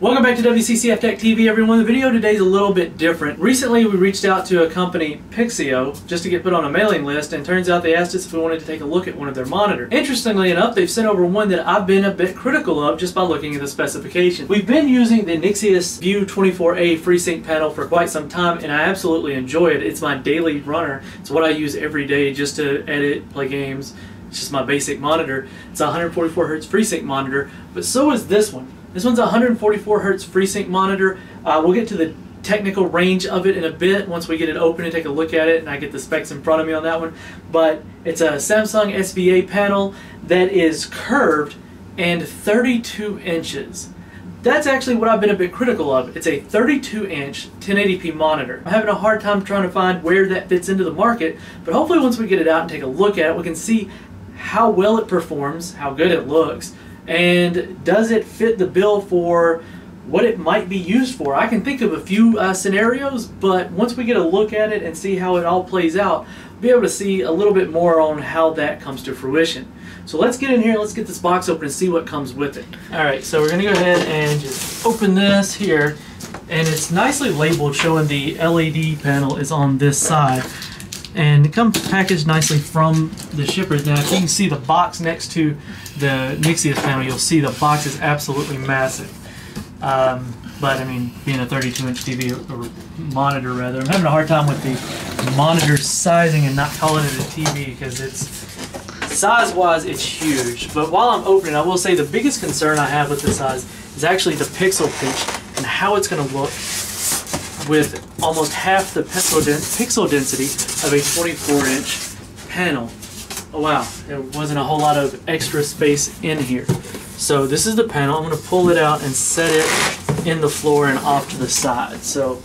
Welcome back to WCCF Tech TV, everyone. The video today is a little bit different. Recently, we reached out to a company, Pixio, just to get put on a mailing list, and turns out they asked us if we wanted to take a look at one of their monitors. Interestingly enough, they've sent over one that I've been a bit critical of just by looking at the specifications. We've been using the Nixius View 144A Freesync panel for quite some time, and I absolutely enjoy it. It's my daily runner. It's what I use every day just to edit, play games. It's just my basic monitor. It's a 144hz Freesync monitor, but so is this one. This one's a 144hz Freesync monitor. We'll get to the technical range of it in a bit once we get it open and take a look at it and I get the specs in front of me on that one. But it's a Samsung SVA panel that is curved and 32 inches. That's actually what I've been a bit critical of. It's a 32-inch 1080p monitor. I'm having a hard time trying to find where that fits into the market, but hopefully once we get it out and take a look at it, we can see how well it performs, how good it looks, and does it fit the bill for what it might be used for. I can think of a few scenarios, but once we get a look at it and see how it all plays out, we'll be able to see a little bit more on how that comes to fruition. So let's get in here, let's get this box open and see what comes with it. Alright, so we're going to go ahead and just open this here, and it's nicely labeled showing the LED panel is on this side. And it comes packaged nicely from the shippers. Now, if you can see the box next to the Nixius panel, you'll see the box is absolutely massive. But I mean, being a 32-inch TV or monitor, rather, I'm having a hard time with the monitor sizing and not calling it a TV because it's size-wise it's huge. But while I'm opening, I will say the biggest concern I have with the size is actually the pixel pitch and how it's going to look with almost half the pixel density of a 24-inch panel. Oh wow, there wasn't a whole lot of extra space in here. So this is the panel. I'm going to pull it out and set it in the floor and off to the side. So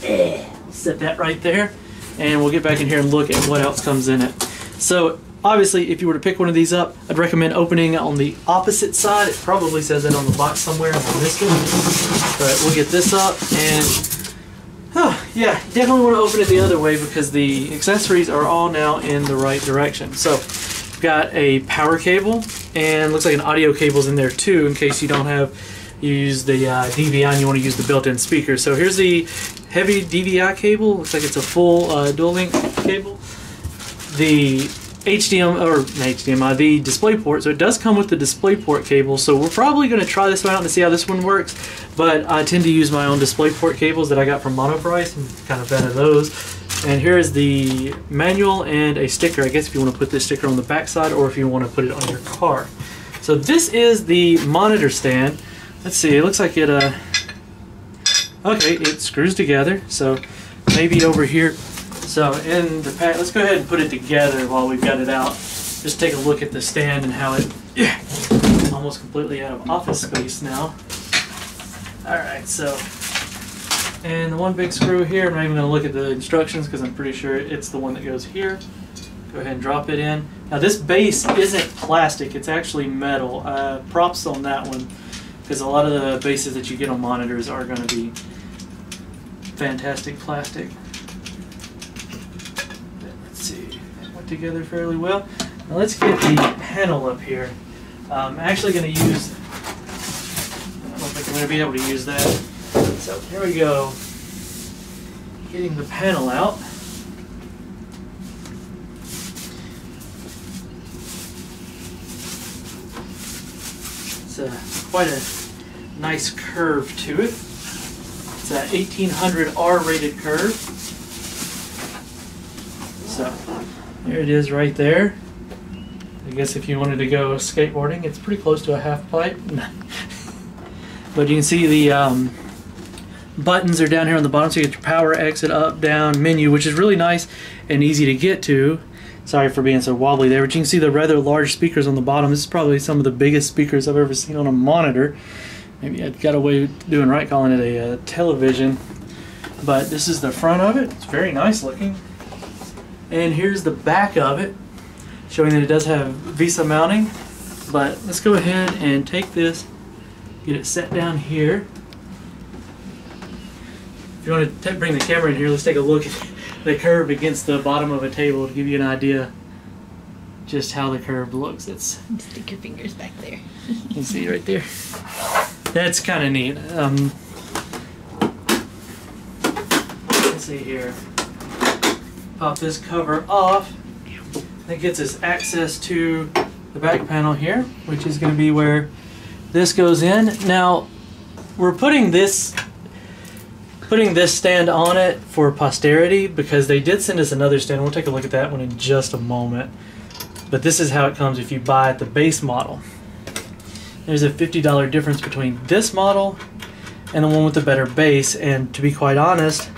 I'll set that right there, and we'll get back in here and look at what else comes in it. So obviously, if you were to pick one of these up, I'd recommend opening on the opposite side. It probably says that on the box somewhere on this one. But we'll get this up, and yeah, definitely want to open it the other way because the accessories are all now in the right direction. So we've got a power cable, and looks like an audio cable's in there too in case you don't have, you use the DVI and you want to use the built-in speaker. So here's the heavy DVI cable. Looks like it's a full dual link cable. The the DisplayPort, so it does come with the DisplayPort cable, so we're probably going to try this one out and see how this one works, but I tend to use my own DisplayPort cables that I got from Monoprice. I'm kind of a fan of those. And here is the manual and a sticker, I guess if you want to put this sticker on the back side or if you want to put it on your car. So this is the monitor stand. Let's see, it looks like it, okay, it screws together, so maybe over here. So in the pack, let's go ahead and put it together while we've got it out. Just take a look at the stand and how it almost completely out of office space now. Alright, so, and the one big screw here, I'm not even going to look at the instructions because I'm pretty sure it's the one that goes here. Go ahead and drop it in. Now this base isn't plastic, it's actually metal. Props on that one because a lot of the bases that you get on monitors are going to be fantastic plastic. Together fairly well. Now let's get the panel up here. I'm actually going to use, I don't think I'm going to be able to use that. So here we go. Getting the panel out. It's quite a nice curve to it. It's a 1800R rated curve. So there it is right there. I guess if you wanted to go skateboarding, it's pretty close to a half pipe. But you can see the buttons are down here on the bottom, so you get your power, exit, up, down, menu, which is really nice and easy to get to. Sorry for being so wobbly there, but you can see the rather large speakers on the bottom. This is probably some of the biggest speakers I've ever seen on a monitor. Maybe I got away with doing right calling it a television. But this is the front of it. It's very nice looking. And here's the back of it, showing that it does have VESA mounting. But let's go ahead and take this, get it set down here. If you want to bring the camera in here, let's take a look at the curve against the bottom of a table to give you an idea just how the curve looks. It's, stick your fingers back there. You can see right there. that's kind of neat. Let's see here. Pop this cover off. That gets us access to the back panel here, which is going to be where this goes in. Now, we're putting this stand on it for posterity because they did send us another stand. We'll take a look at that one in just a moment. But this is how it comes if you buy the base model. There's a $50 difference between this model and the one with the better base, and to be quite honest,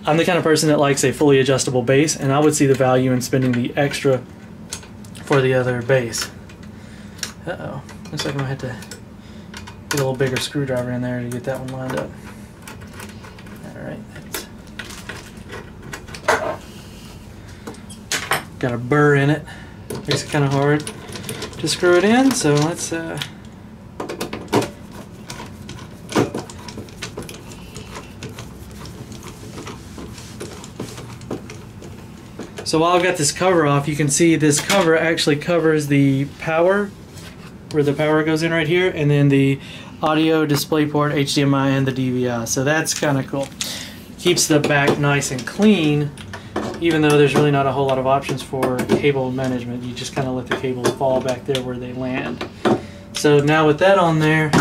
I'm the kind of person that likes a fully adjustable base, and I would see the value in spending the extra for the other base. Uh-oh. Looks like I'm going to have to get a little bigger screwdriver in there to get that one lined up. Alright. Got a burr in it. Makes it kind of hard to screw it in, so let's so while I've got this cover off, you can see this cover actually covers the power, where the power goes in right here, and then the audio, DisplayPort, HDMI, and the DVI. So that's kind of cool. Keeps the back nice and clean, even though there's really not a whole lot of options for cable management. You just kind of let the cables fall back there where they land. So now with that on there,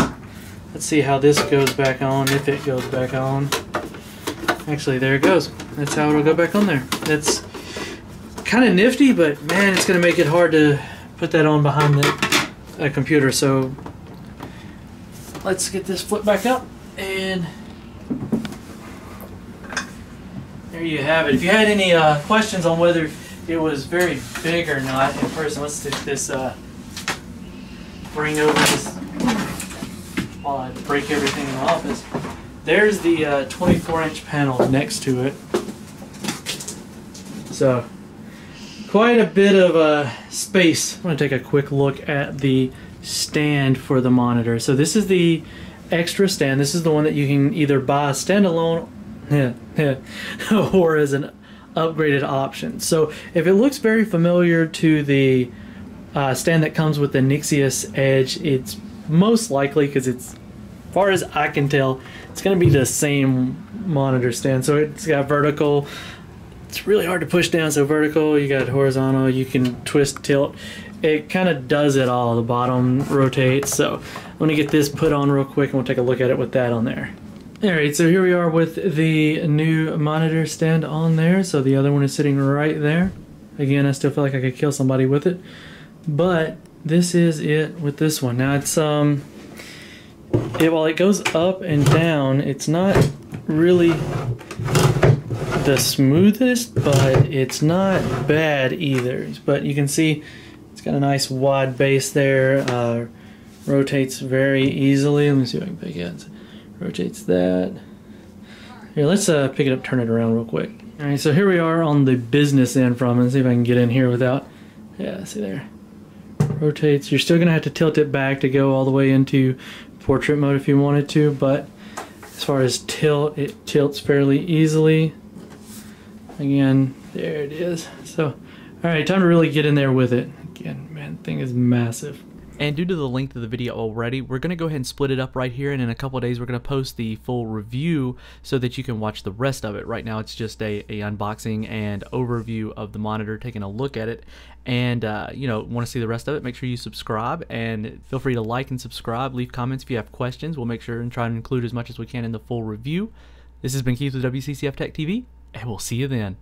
let's see how this goes back on, if it goes back on. Actually, there it goes. That's how it'll go back on there. That's kind of nifty, but man, it's going to make it hard to put that on behind the computer. So let's get this flip back up, and there you have it. If you had any questions on whether it was very big or not in person, let's take this, bring over this while I break everything in the office. There's the 24-inch panel next to it. So quite a bit of space. I'm going to take a quick look at the stand for the monitor. So this is the extra stand. This is the one that you can either buy standalone or as an upgraded option. So if it looks very familiar to the stand that comes with the Nixius Edge, it's most likely, because it's, as far as I can tell, it's going to be the same monitor stand. So it's got vertical. It's really hard to push down, so vertical, you got horizontal, you can twist, tilt. It kind of does it all. The bottom rotates. So I'm going to get this put on real quick and we'll take a look at it with that on there. Alright, so here we are with the new monitor stand on there. So the other one is sitting right there. Again, I still feel like I could kill somebody with it. But this is it with this one. Now it's while it goes up and down, it's not really the smoothest, but it's not bad either. But you can see it's got a nice wide base there. Rotates very easily. Let me see if I can pick it. Rotates that. Here, let's pick it up, turn it around real quick. All right, so here we are on the business end from it. Let's see if I can get in here without. Yeah, see there. Rotates. You're still gonna have to tilt it back to go all the way into portrait mode if you wanted to, but as far as tilt, it tilts fairly easily. Again, there it is. So, all right, time to really get in there with it. Again, man, thing is massive. And due to the length of the video already, we're going to go ahead and split it up right here, and in a couple of days we're going to post the full review so that you can watch the rest of it. Right now it's just a unboxing and overview of the monitor, taking a look at it, and you know, want to see the rest of it, make sure you subscribe, and feel free to like and subscribe, leave comments if you have questions. We'll make sure and try and include as much as we can in the full review. This has been Keith with WCCF Tech TV, and we'll see you then.